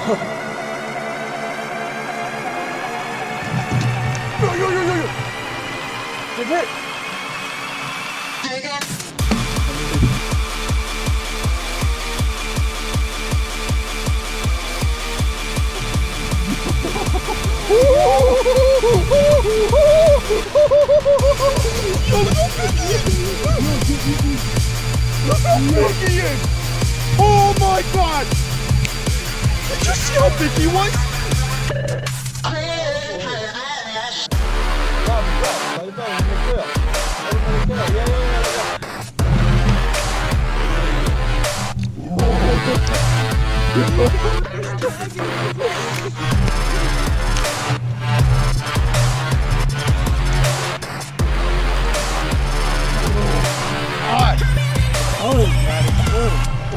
Yo. Did it? Oh my God! Did you see how big he was?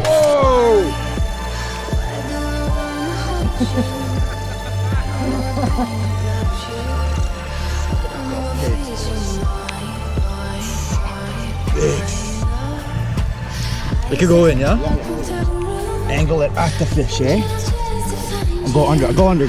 Whoa! It could go in, yeah? Angle it at the fish, eh? And go under, go under.